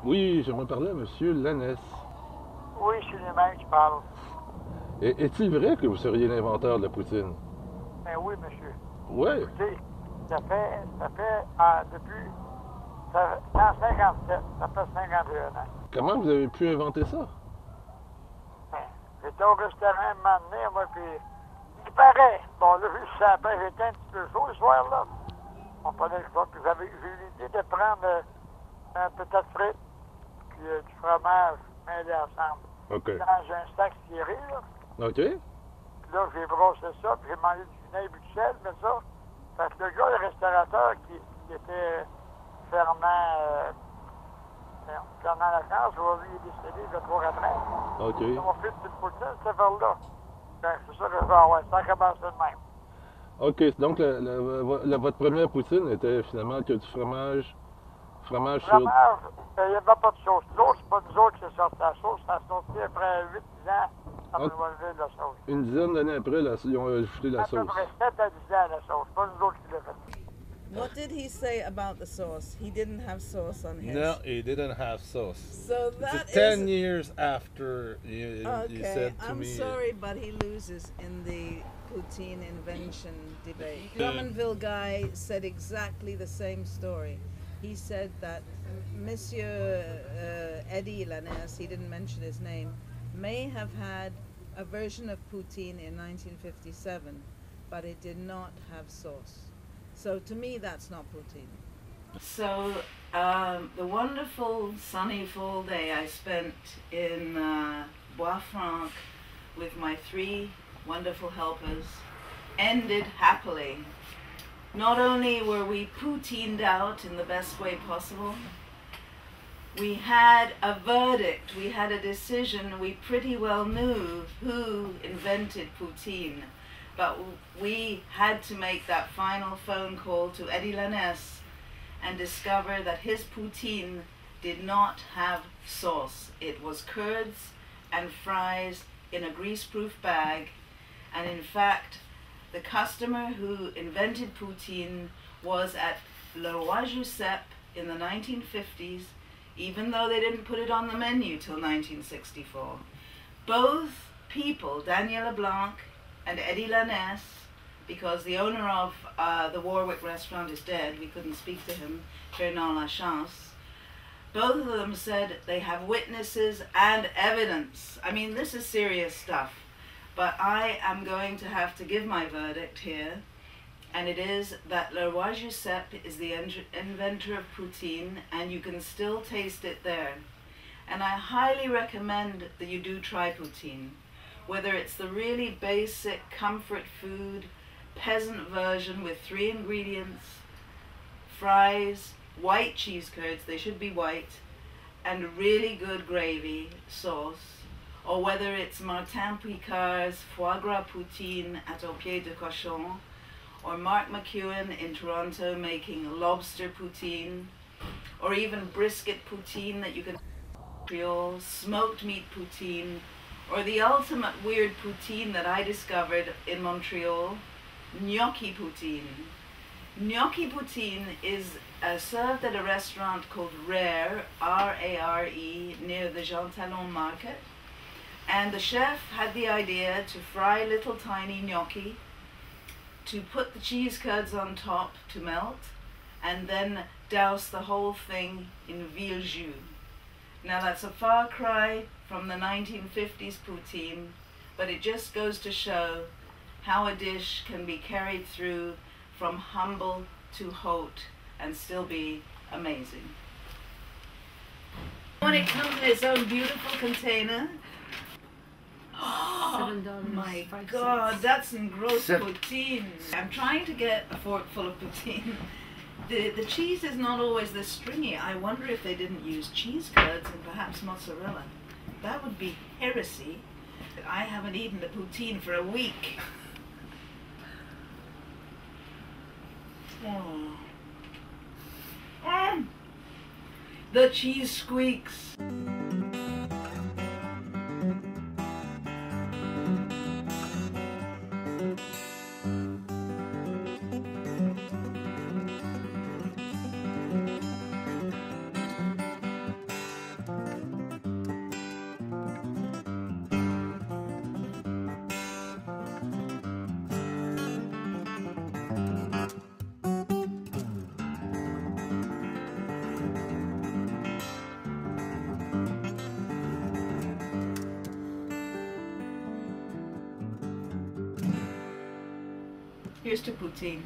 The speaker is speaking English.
Oui, j'aimerais parler à Monsieur Lanès. Oui, c'est lui-même qui parle. Est-il vrai que vous seriez l'inventeur de la poutine? Ben oui, monsieur. Ouais. Écoutez, depuis 157, ça fait 51 ans. Comment vous avez pu inventer ça? Ben, j'étais au restaurant un moment donné, moi, puis il paraît. Bon, là, vu que ça après, j'étais un petit peu chaud ce soir-là. On prenait le choix, puis j'ai eu l'idée de prendre un peut-être frites, puis du fromage mêlé ensemble. OK. Dans un sac tiré, là. OK. Puis là, j'ai brossé ça, puis j'ai mangé du vinaigre et du sel, mais ça. Fait que le gars, le restaurateur qui était fermant la chance, aujourd'hui, il est décédé il y a 3-4 ans. OK. Ils m'ont fait une poutine, cette affaire-là. Ben, c'est ça que je vais avoir. Ça a commencé de même. OK. Donc, votre première poutine était finalement que du fromage. Fromage sur. Fromage, il n'y avait pas de sauce. L'autre, c'est pas nous autres qui a sorti la sauce. Ça a sorti après 8-10 ans. Ça nous a levé de la sauce. Une dizaine d'années après, ils ont ajouté la À peu sauce. près 7 à 10 ans, la sauce. Pas nous autres qui l'a fait. What did he say about the sauce? He didn't have sauce on his. No, he didn't have sauce. So It's that 10 is years after you okay. said to I'm me. sorry, but he loses in the poutine invention debate. Drummondville guy said exactly the same story. He said that Monsieur Eddie Lanès, he didn't mention his name, may have had a version of poutine in 1957, but it did not have sauce. So to me, that's not poutine. So the wonderful sunny fall day I spent in Bois-Franc with my 3 wonderful helpers ended happily. Not only were we poutined out in the best way possible, we had a verdict, we had a decision, we pretty well knew who invented poutine. But we had to make that final phone call to Eddie Lanès and discover that his poutine did not have sauce. It was curds and fries in a greaseproof bag. And in fact, the customer who invented poutine was at Le Roi Giuseppe in the 1950s, even though they didn't put it on the menu till 1964. Both people, Daniel Leblanc and Eddie Lanès, because the owner of the Warwick restaurant is dead, we couldn't speak to him, Fernand Lachance, both of them said they have witnesses and evidence. I mean, this is serious stuff, but I am going to have to give my verdict here, and it is that Le Roi Giuseppe is the inventor of poutine, and you can still taste it there. And I highly recommend that you do try poutine. Whether it's the really basic comfort food, peasant version with 3 ingredients, fries, white cheese curds, they should be white, and really good gravy sauce, or whether it's Martin Picard's foie gras poutine at Au Pied de Cochon, or Mark McEwen in Toronto making lobster poutine, or even brisket poutine that you can Creole, smoked meat poutine, or the ultimate weird poutine that I discovered in Montreal, gnocchi poutine. Gnocchi poutine is served at a restaurant called Rare, R-A-R-E, near the Jean Talon market. And the chef had the idea to fry little tiny gnocchi, to put the cheese curds on top to melt, and then douse the whole thing in veal jus. Now that's a far cry from the 1950s poutine, but it just goes to show how a dish can be carried through from humble to haute and still be amazing. When it comes in its own beautiful container, oh my God, that's some gross poutine. I'm trying to get a fork full of poutine. The cheese is not always this stringy. I wonder if they didn't use cheese curds and perhaps mozzarella. That would be heresy. I haven't eaten the poutine for a week. Oh. The cheese squeaks. Here's to Poutine.